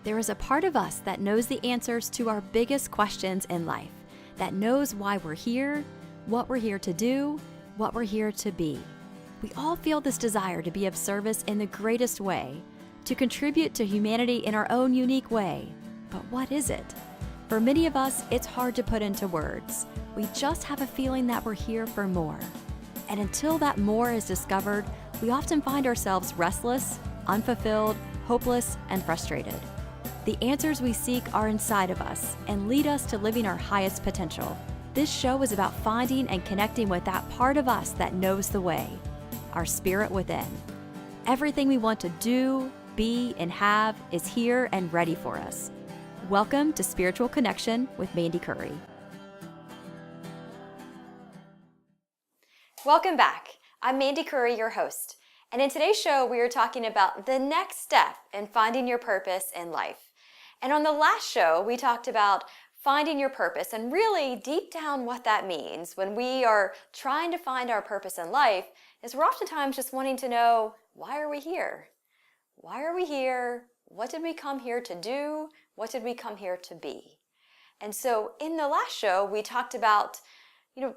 There is a part of us that knows the answers to our biggest questions in life, that knows why we're here, what we're here to do, what we're here to be. We all feel this desire to be of service in the greatest way, to contribute to humanity in our own unique way. But what is it? For many of us, it's hard to put into words. We just have a feeling that we're here for more. And until that more is discovered, we often find ourselves restless, unfulfilled, hopeless, and frustrated. The answers we seek are inside of us and lead us to living our highest potential. This show is about finding and connecting with that part of us that knows the way, our spirit within. Everything we want to do, be, and have is here and ready for us. Welcome to Spiritual Connection with Mandy Curry. Welcome back. I'm Mandy Curry, your host. And in today's show, we are talking about the next step in finding your purpose in life. And on the last show, we talked about finding your purpose and really deep down what that means when we are trying to find our purpose in life is we're oftentimes just wanting to know, why are we here? Why are we here? What did we come here to do? What did we come here to be? And so in the last show, we talked about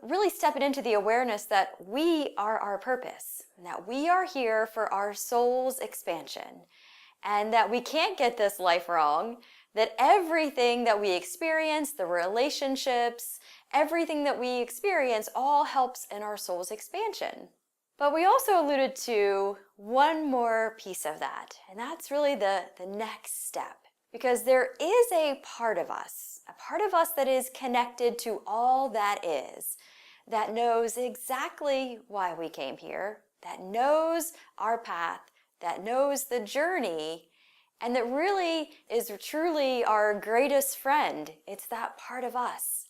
really stepping into the awareness that we are our purpose, and that we are here for our soul's expansion, and that we can't get this life wrong, that everything that we experience, the relationships, everything that we experience all helps in our soul's expansion. But we also alluded to one more piece of that, and that's really the next step. Because there is a part of us that is connected to all that is, that knows exactly why we came here, that knows our path, that knows the journey, and that really is truly our greatest friend. It's that part of us.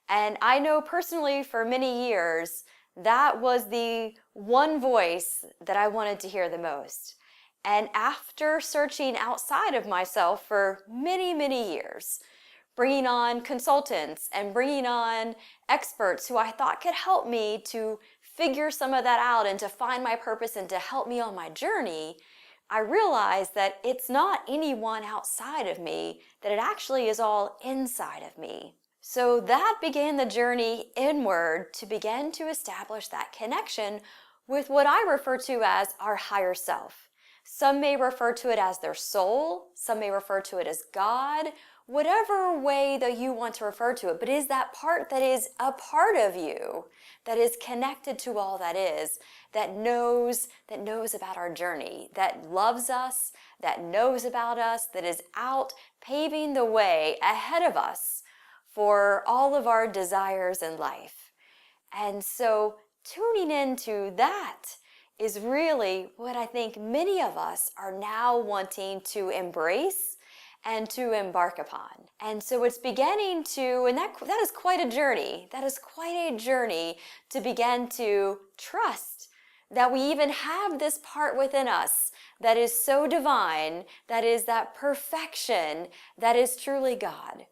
And I know personally for many years, that was the one voice that I wanted to hear the most. And after searching outside of myself for many, many years, bringing on consultants and bringing on experts who I thought could help me to figure some of that out and to find my purpose and to help me on my journey, I realized that it's not anyone outside of me, that it actually is all inside of me. So that began the journey inward to begin to establish that connection with what I refer to as our higher self. Some may refer to it as their soul, some may refer to it as God, whatever way that you want to refer to it, but it is that part that is a part of you, that is connected to all that is, that knows about our journey, that loves us, that knows about us, that is out paving the way ahead of us for all of our desires in life. And so tuning into that is really what I think many of us are now wanting to embrace and to embark upon. And so it's beginning to, and that is quite a journey. That is quite a journey to begin to trust that we even have this part within us that is so divine, that is that perfection, that is truly God.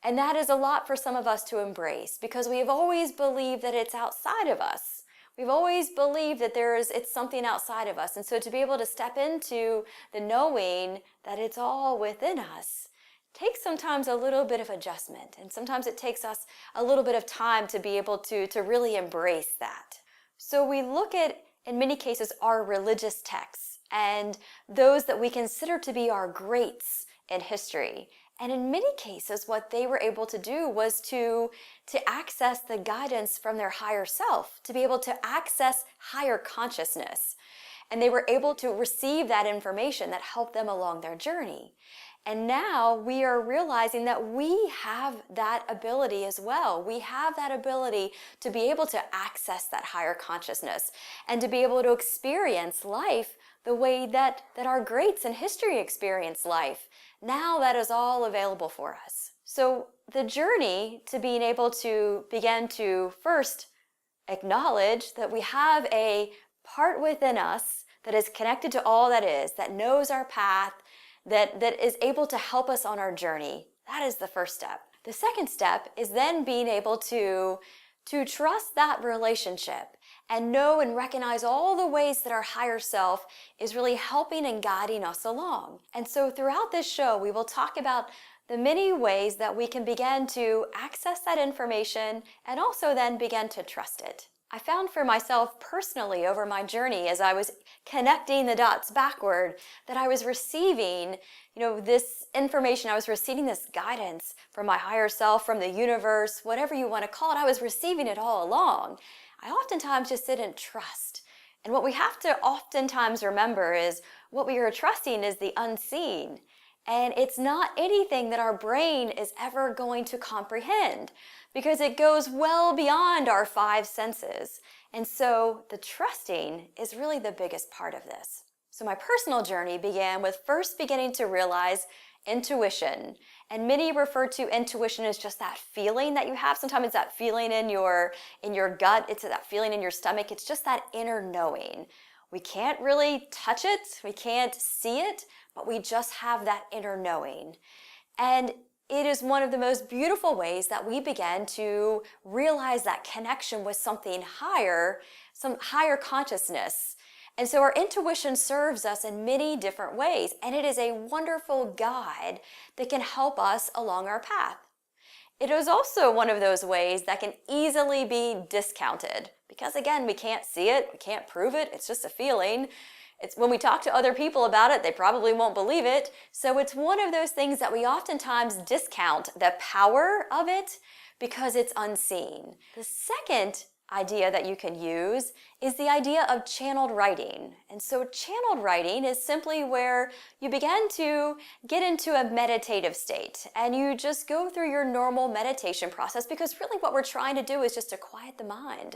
And that is a lot for some of us to embrace because we have always believed that it's outside of us. We've always believed that it's something outside of us. And so to be able to step into the knowing that it's all within us takes sometimes a little bit of adjustment. And sometimes it takes us a little bit of time to be able to really embrace that. So we look at, in many cases, our religious texts and those that we consider to be our greats in history. And in many cases, what they were able to do was to access the guidance from their higher self, to be able to access higher consciousness. And they were able to receive that information that helped them along their journey. And now we are realizing that we have that ability as well. We have that ability to be able to access that higher consciousness and to be able to experience life the way that our greats in history experienced life. Now that is all available for us. So the journey to being able to begin to first acknowledge that we have a part within us that is connected to all that is, that knows our path, that is able to help us on our journey. That is the first step. The second step is then being able to trust that relationship and know and recognize all the ways that our higher self is really helping and guiding us along. And so throughout this show, we will talk about the many ways that we can begin to access that information and also then begin to trust it. I found for myself personally over my journey as I was connecting the dots backward that I was receiving, this information, I was receiving this guidance from my higher self, from the universe, whatever you want to call it. I was receiving it all along. I oftentimes just didn't trust. And what we have to oftentimes remember is what we are trusting is the unseen. And it's not anything that our brain is ever going to comprehend because it goes well beyond our five senses. And so the trusting is really the biggest part of this. So my personal journey began with first beginning to realize intuition. And many refer to intuition as just that feeling that you have. Sometimes it's that feeling in your gut. It's that feeling in your stomach. It's just that inner knowing. We can't really touch it. We can't see it, but we just have that inner knowing. And it is one of the most beautiful ways that we begin to realize that connection with something higher, some higher consciousness. And so our intuition serves us in many different ways, and it is a wonderful guide that can help us along our path. It is also one of those ways that can easily be discounted because, again, we can't see it, we can't prove it, it's just a feeling. It's when we talk to other people about it, they probably won't believe it. So it's one of those things that we oftentimes discount the power of it because it's unseen. The second idea that you can use is the idea of channeled writing. And so channeled writing is simply where you begin to get into a meditative state and you just go through your normal meditation process because really what we're trying to do is just to quiet the mind.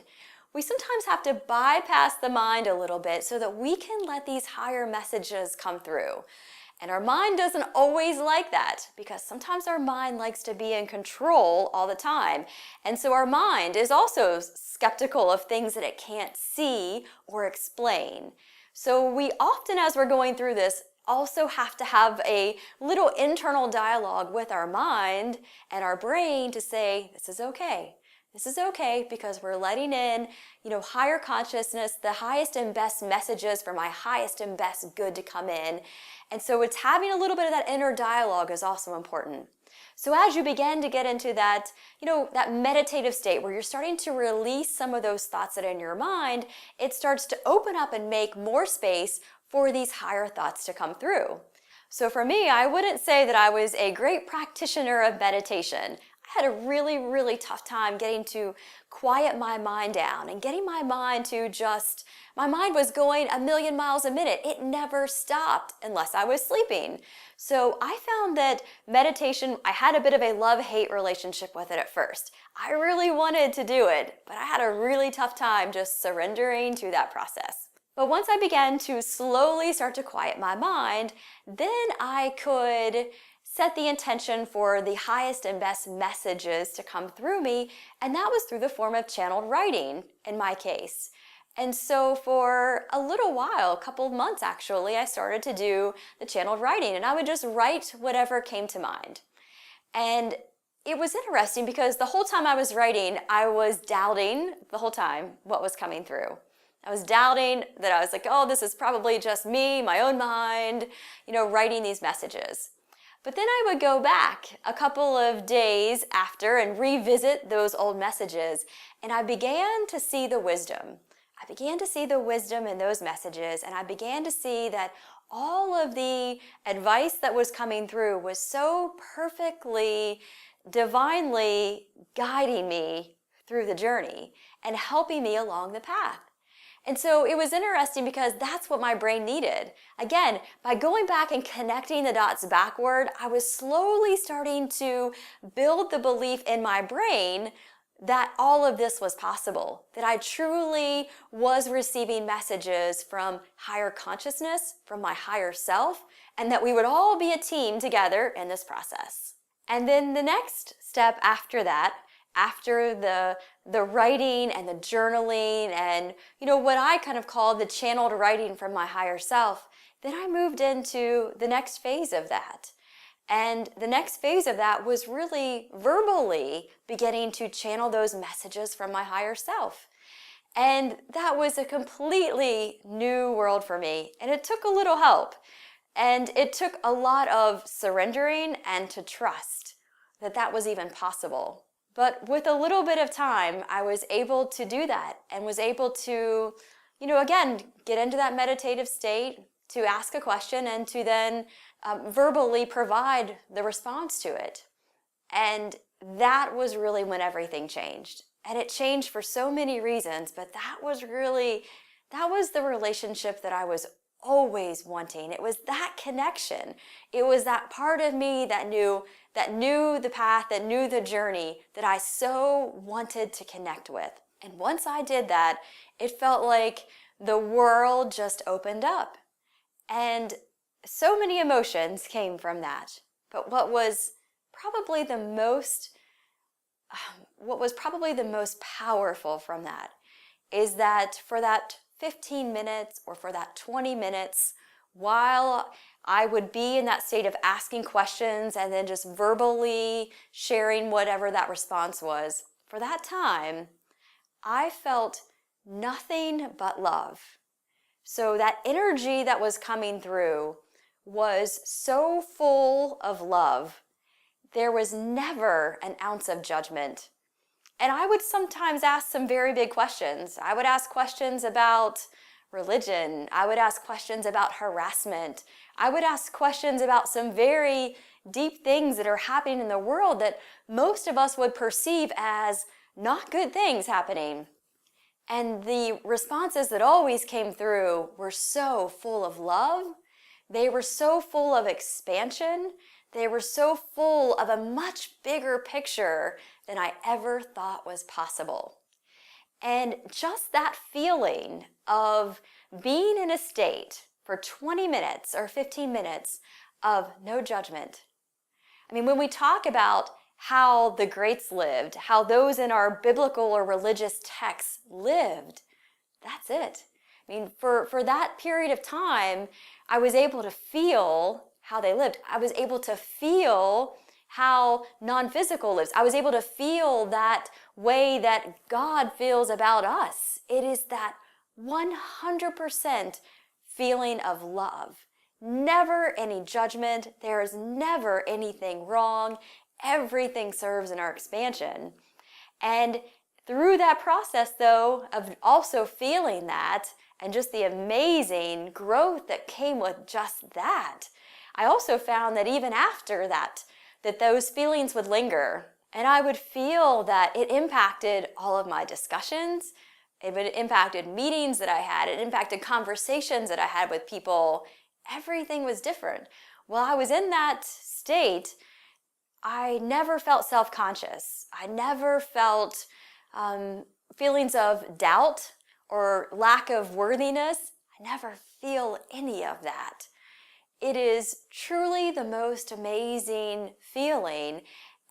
We sometimes have to bypass the mind a little bit so that we can let these higher messages come through. And our mind doesn't always like that because sometimes our mind likes to be in control all the time. And so our mind is also skeptical of things that it can't see or explain. So we often, as we're going through this, also have to have a little internal dialogue with our mind and our brain to say, this is okay. This is okay because we're letting in, higher consciousness, the highest and best messages for my highest and best good to come in. And so it's having a little bit of that inner dialogue is also important. So as you begin to get into that, that meditative state where you're starting to release some of those thoughts that are in your mind, it starts to open up and make more space for these higher thoughts to come through. So for me, I wouldn't say that I was a great practitioner of meditation. I had a really, really tough time getting to quiet my mind down and getting my mind to my mind was going 1,000,000 miles a minute. It never stopped unless I was sleeping. So I found that meditation, I had a bit of a love-hate relationship with it at first. I really wanted to do it, but I had a really tough time just surrendering to that process. But once I began to slowly start to quiet my mind, then I could set the intention for the highest and best messages to come through me, and that was through the form of channeled writing in my case. And so for a little while, a couple of months actually, I started to do the channeled writing, and I would just write whatever came to mind. And it was interesting because the whole time I was writing, I was doubting the whole time what was coming through. I was doubting that I was like, oh, this is probably just me, my own mind, writing these messages. But then I would go back a couple of days after and revisit those old messages, and I began to see the wisdom. I began to see the wisdom in those messages, and I began to see that all of the advice that was coming through was so perfectly, divinely guiding me through the journey and helping me along the path. And so it was interesting because that's what my brain needed. Again, by going back and connecting the dots backward, I was slowly starting to build the belief in my brain that all of this was possible, that I truly was receiving messages from higher consciousness, from my higher self, and that we would all be a team together in this process. And then the next step after that, after the writing and the journaling and, what I kind of call the channeled writing from my higher self, then I moved into the next phase of that. And the next phase of that was really verbally beginning to channel those messages from my higher self. And that was a completely new world for me. And it took a little help. And it took a lot of surrendering and to trust that that was even possible. But with a little bit of time, I was able to do that and was able to, again, get into that meditative state, to ask a question and to then verbally provide the response to it. And that was really when everything changed. And it changed for so many reasons, but that was the relationship that I was always wanting. It was that connection. It was that part of me that knew the path, that knew the journey that I so wanted to connect with. And once I did that, it felt like the world just opened up. And so many emotions came from that. But what was probably the most powerful from that is that for that 15 minutes or for that 20 minutes, while I would be in that state of asking questions and then just verbally sharing whatever that response was, for that time, I felt nothing but love. So that energy that was coming through was so full of love. There was never an ounce of judgment. And I would sometimes ask some very big questions. I would ask questions about religion. I would ask questions about harassment. I would ask questions about some very deep things that are happening in the world that most of us would perceive as not good things happening. And the responses that always came through were so full of love. They were so full of expansion. They were so full of a much bigger picture than I ever thought was possible. And just that feeling of being in a state for 20 minutes or 15 minutes of no judgment. I mean, when we talk about how the greats lived, how those in our biblical or religious texts lived, that's it. I mean, for that period of time, I was able to feel how they lived. I was able to feel how non-physical lives. I was able to feel that way that God feels about us. It is that 100% feeling of love. Never any judgment. There is never anything wrong. Everything serves in our expansion. And through that process, though, of also feeling that and just the amazing growth that came with just that, I also found that even after that those feelings would linger. And I would feel that it impacted all of my discussions. It impacted meetings that I had. It impacted conversations that I had with people. Everything was different. While I was in that state, I never felt self-conscious. I never felt feelings of doubt or lack of worthiness. I never feel any of that. It is truly the most amazing feeling,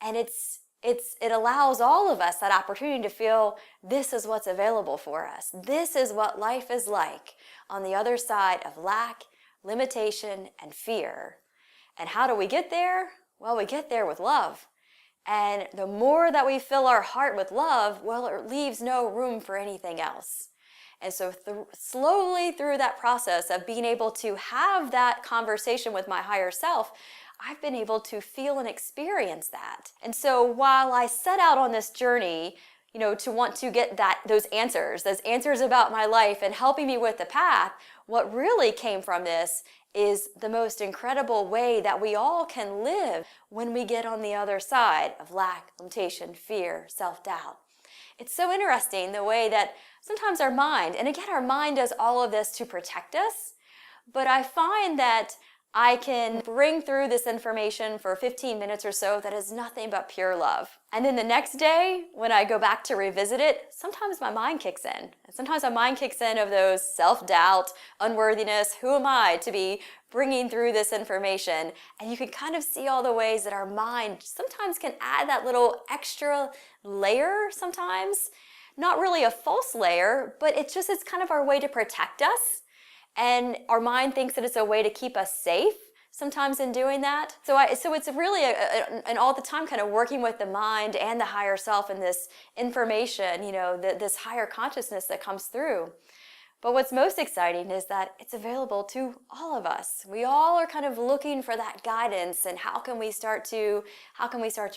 and it allows all of us that opportunity to feel this is what's available for us. This is what life is like on the other side of lack, limitation, and fear. And how do we get there? Well, we get there with love. And the more that we fill our heart with love, well, it leaves no room for anything else. And so slowly through that process of being able to have that conversation with my higher self, I've been able to feel and experience that. And so while I set out on this journey, to want to get those answers about my life and helping me with the path, what really came from this is the most incredible way that we all can live when we get on the other side of lack, limitation, fear, self-doubt. It's so interesting the way that sometimes our mind, and again, our mind does all of this to protect us, but I find that I can bring through this information for 15 minutes or so that is nothing but pure love. And then the next day, when I go back to revisit it, sometimes my mind kicks in. And sometimes my mind kicks in of those self-doubt, unworthiness, who am I to be bringing through this information? And you can kind of see all the ways that our mind sometimes can add that little extra layer sometimes. Not really a false layer, but it's kind of our way to protect us. And our mind thinks that it's a way to keep us safe. sometimes in doing that. So it's really an all the time kind of working with the mind and the higher self and this information, this higher consciousness that comes through. But what's most exciting is that it's available to all of us. We all are kind of looking for that guidance, and how can we start to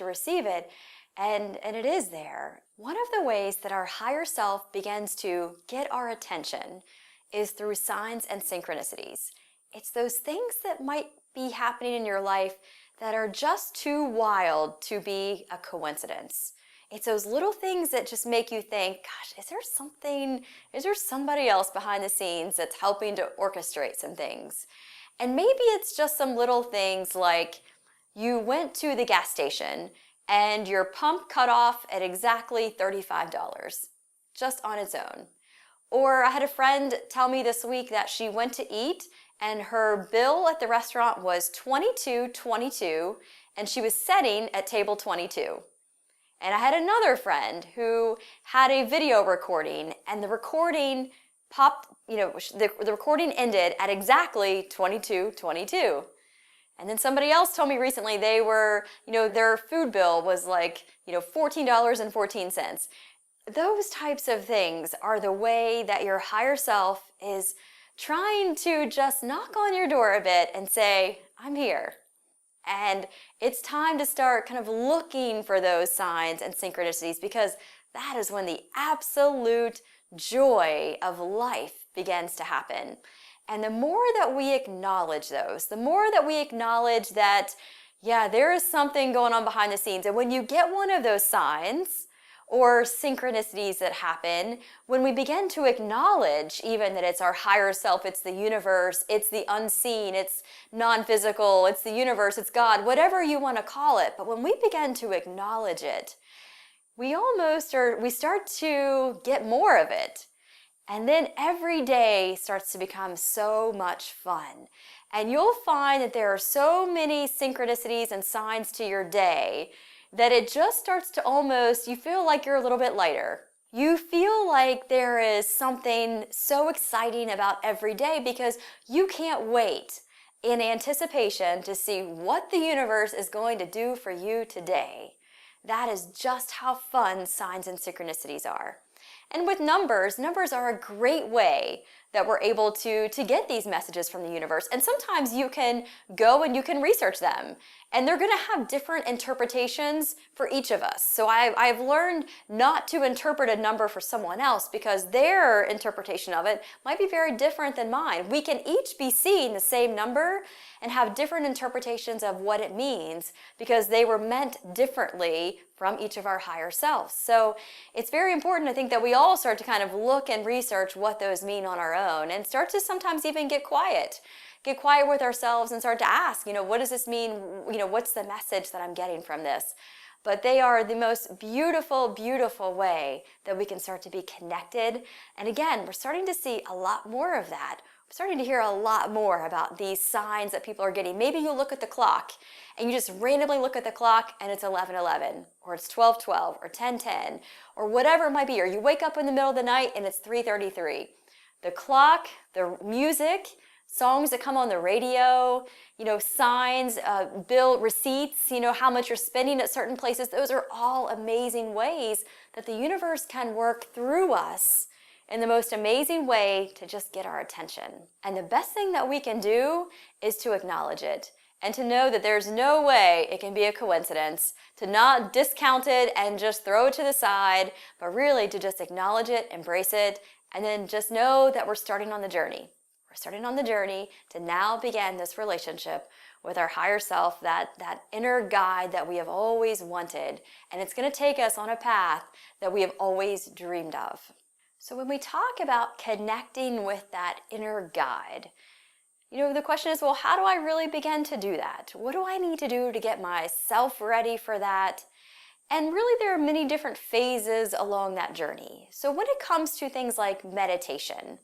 receive it? And it is there. One of the ways that our higher self begins to get our attention is through signs and synchronicities. It's those things that might be happening in your life that are just too wild to be a coincidence. It's those little things that just make you think, gosh, is there somebody else behind the scenes that's helping to orchestrate some things? And maybe it's just some little things like you went to the gas station and your pump cut off at exactly $35, just on its own. Or I had a friend tell me this week that she went to eat and her bill at the restaurant was $22.22 and she was sitting at table 22. And I had another friend who had a video recording and the recording popped, the recording ended at exactly 22:22. And then somebody else told me recently they were, their food bill was like, $14.14. Those types of things are the way that your higher self is trying to just knock on your door a bit and say, I'm here. And it's time to start kind of looking for those signs and synchronicities, because that is when the absolute joy of life begins to happen. And the more that we acknowledge those, the more that we acknowledge that, there is something going on behind the scenes. And when you get one of those signs or synchronicities that happen, when we begin to acknowledge even that it's our higher self, it's the universe, it's the unseen, it's non-physical, it's the universe, it's God, whatever you want to call it. But when we begin to acknowledge it, we start to get more of it. And then every day starts to become so much fun. And you'll find that there are so many synchronicities and signs to your day that it just starts to you feel like you're a little bit lighter. You feel like there is something so exciting about every day because you can't wait in anticipation to see what the universe is going to do for you today. That is just how fun signs and synchronicities are. And with numbers are a great way that we're able to get these messages from the universe. And sometimes you can go and you can research them. And they're going to have different interpretations for each of us. So I've learned not to interpret a number for someone else because their interpretation of it might be very different than mine. We can each be seeing the same number and have different interpretations of what it means because they were meant differently from each of our higher selves. So it's very important, I think, that we all start to kind of look and research what those mean on our own and start to sometimes even get quiet with ourselves and start to ask, what does this mean? What's the message that I'm getting from this? But they are the most beautiful, beautiful way that we can start to be connected. And again, we're starting to see a lot more of that. We're starting to hear a lot more about these signs that people are getting. Maybe you look at the clock and you just randomly look at the clock and it's 11:11 or it's 12:12 or 10:10 or whatever it might be. Or you wake up in the middle of the night and it's 3:33. The clock, the music, songs that come on the radio, signs, bill receipts, how much you're spending at certain places. Those are all amazing ways that the universe can work through us in the most amazing way to just get our attention. And the best thing that we can do is to acknowledge it and to know that there's no way it can be a coincidence, to not discount it and just throw it to the side, but really to just acknowledge it, embrace it, and then just know that we're starting on the journey. We're starting on the journey to now begin this relationship with our higher self, that inner guide that we have always wanted. And it's going to take us on a path that we have always dreamed of. So when we talk about connecting with that inner guide, the question is, well, how do I really begin to do that? What do I need to do to get myself ready for that? And really, there are many different phases along that journey. So when it comes to things like meditation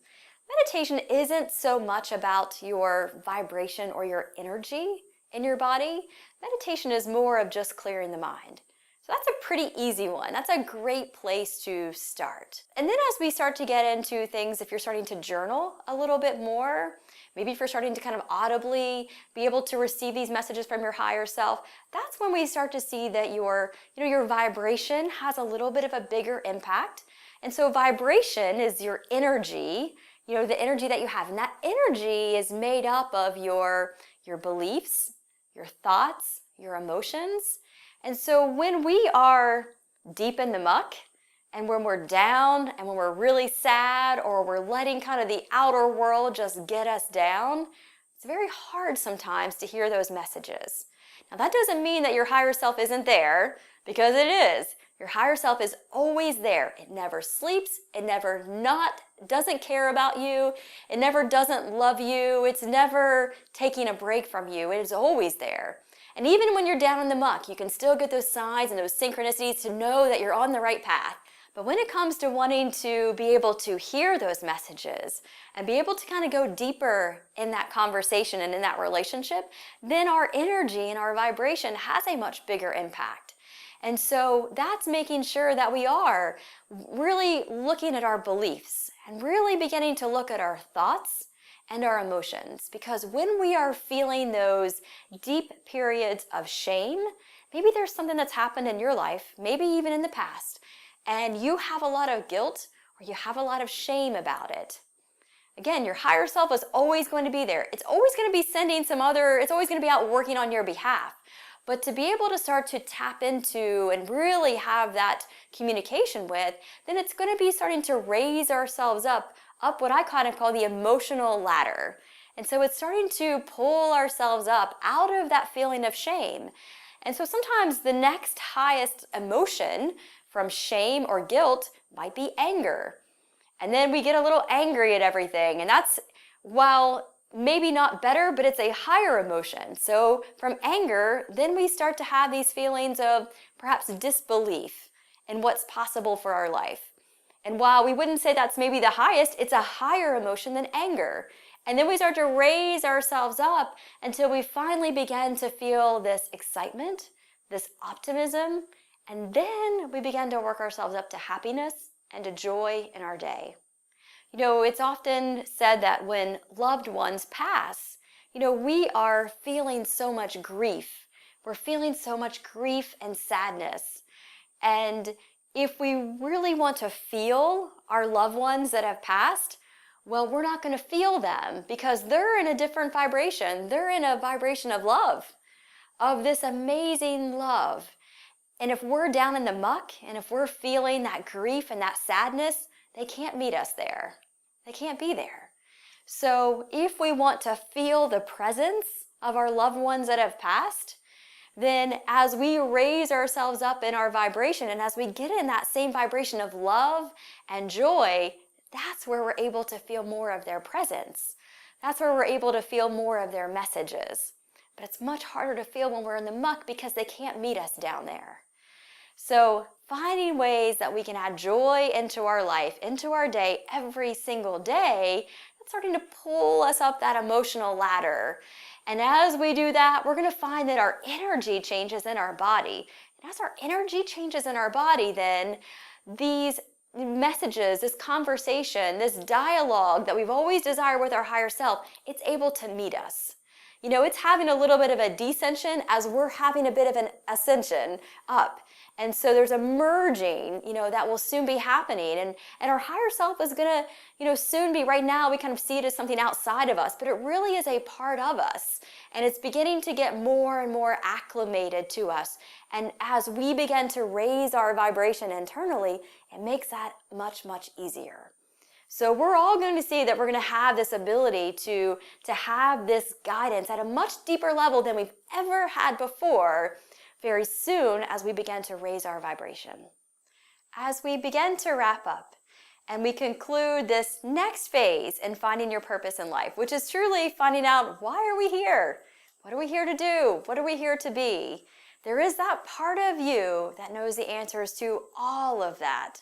isn't so much about your vibration or your energy in your body. Meditation is more of just clearing the mind. So that's a pretty easy one. That's a great place to start. And then as we start to get into things, if you're starting to journal a little bit more, maybe if you're starting to kind of audibly be able to receive these messages from your higher self, that's when we start to see that your vibration has a little bit of a bigger impact. And so vibration is your energy, the energy that you have. And that energy is made up of your beliefs, your thoughts, your emotions. And so when we are deep in the muck, and when we're down, and when we're really sad, or we're letting kind of the outer world just get us down, it's very hard sometimes to hear those messages. Now that doesn't mean that your higher self isn't there, because it is. Your higher self is always there. It never sleeps. It never doesn't care about you. It never doesn't love you. It's never taking a break from you. It is always there. And even when you're down in the muck, you can still get those signs and those synchronicities to know that you're on the right path. But when it comes to wanting to be able to hear those messages and be able to kind of go deeper in that conversation and in that relationship, then our energy and our vibration has a much bigger impact. And so that's making sure that we are really looking at our beliefs and really beginning to look at our thoughts and our emotions. Because when we are feeling those deep periods of shame, maybe there's something that's happened in your life, maybe even in the past, and you have a lot of guilt or you have a lot of shame about it. Again, your higher self is always going to be there. It's always going to be it's always going to be out working on your behalf. But to be able to start to tap into and really have that communication with, then it's going to be starting to raise ourselves up what I kind of call the emotional ladder. And so it's starting to pull ourselves up out of that feeling of shame. And so sometimes the next highest emotion from shame or guilt might be anger. And then we get a little angry at everything. And that's, while maybe not better, but it's a higher emotion. So from anger, then we start to have these feelings of perhaps disbelief in what's possible for our life. And while we wouldn't say that's maybe the highest, it's a higher emotion than anger. And then we start to raise ourselves up until we finally begin to feel this excitement, this optimism, and then we begin to work ourselves up to happiness and to joy in our day. It's often said that when loved ones pass, we are feeling so much grief. We're feeling so much grief and sadness. And if we really want to feel our loved ones that have passed, well, we're not going to feel them because they're in a different vibration. They're in a vibration of love, of this amazing love. And if we're down in the muck and if we're feeling that grief and that sadness, they can't meet us there. They can't be there. So if we want to feel the presence of our loved ones that have passed, then as we raise ourselves up in our vibration and as we get in that same vibration of love and joy, that's where we're able to feel more of their presence. That's where we're able to feel more of their messages. But it's much harder to feel when we're in the muck because they can't meet us down there. So finding ways that we can add joy into our life, into our day, every single day, that's starting to pull us up that emotional ladder. And as we do that, we're going to find that our energy changes in our body. And as our energy changes in our body, then these messages, this conversation, this dialogue that we've always desired with our higher self, it's able to meet us. It's having a little bit of a descension as we're having a bit of an ascension up. And so there's a merging, that will soon be happening. And our higher self is going to, soon be, right now we kind of see it as something outside of us, but it really is a part of us. And it's beginning to get more and more acclimated to us. And as we begin to raise our vibration internally, it makes that much, much easier. So we're all going to see that we're going to have this ability to have this guidance at a much deeper level than we've ever had before very soon as we begin to raise our vibration. As we begin to wrap up and we conclude this next phase in finding your purpose in life, which is truly finding out, why are we here? What are we here to do? What are we here to be? There is that part of you that knows the answers to all of that.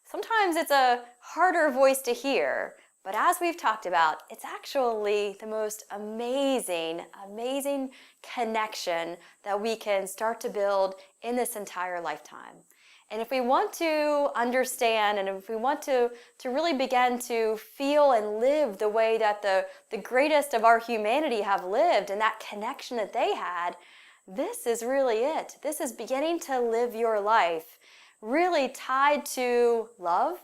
Sometimes it's a harder voice to hear, But as we've talked about, it's actually the most amazing, amazing connection that we can start to build in this entire lifetime. And if we want to understand, and if we want to really begin to feel and live the way that the greatest of our humanity have lived, and that connection that they had, this is really it. This is beginning to live your life really tied to love,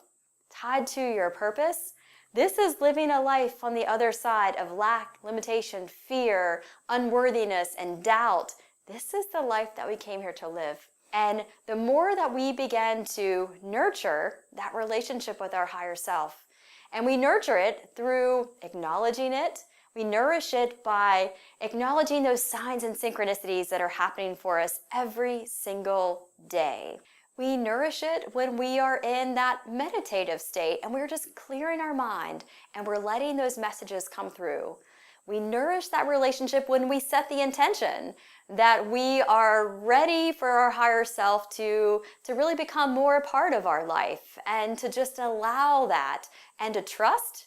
tied to your purpose. This is living a life on the other side of lack, limitation, fear, unworthiness, and doubt. This is the life that we came here to live. And the more that we begin to nurture that relationship with our higher self, and we nurture it through acknowledging it, we nourish it by acknowledging those signs and synchronicities that are happening for us every single day. We nourish it when we are in that meditative state and we're just clearing our mind and we're letting those messages come through. We nourish that relationship when we set the intention that we are ready for our higher self to really become more a part of our life, and to just allow that, and to trust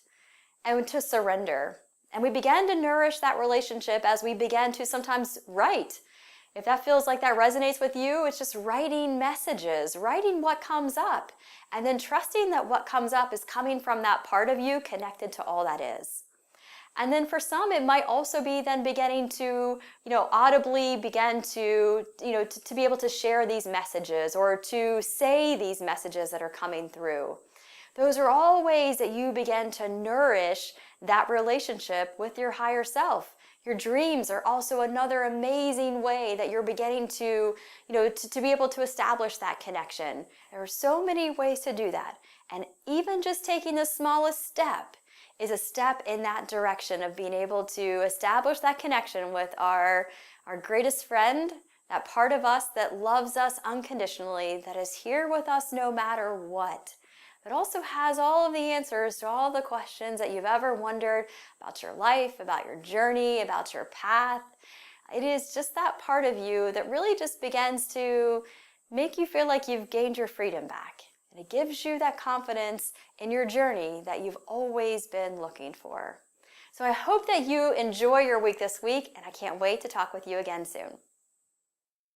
and to surrender. And we began to nourish that relationship as we began to sometimes write. If that feels like that resonates with you, it's just writing messages, writing what comes up, and then trusting that what comes up is coming from that part of you connected to all that is. And then for some, it might also be then beginning to, audibly begin to, to be able to share these messages or to say these messages that are coming through. Those are all ways that you begin to nourish that relationship with your higher self. Your dreams are also another amazing way that you're beginning to, to be able to establish that connection. There are so many ways to do that. And even just taking the smallest step is a step in that direction of being able to establish that connection with our greatest friend, that part of us that loves us unconditionally, that is here with us no matter what. That also has all of the answers to all the questions that you've ever wondered about your life, about your journey, about your path. It is just that part of you that really just begins to make you feel like you've gained your freedom back. And it gives you that confidence in your journey that you've always been looking for. So I hope that you enjoy your week this week, and I can't wait to talk with you again soon.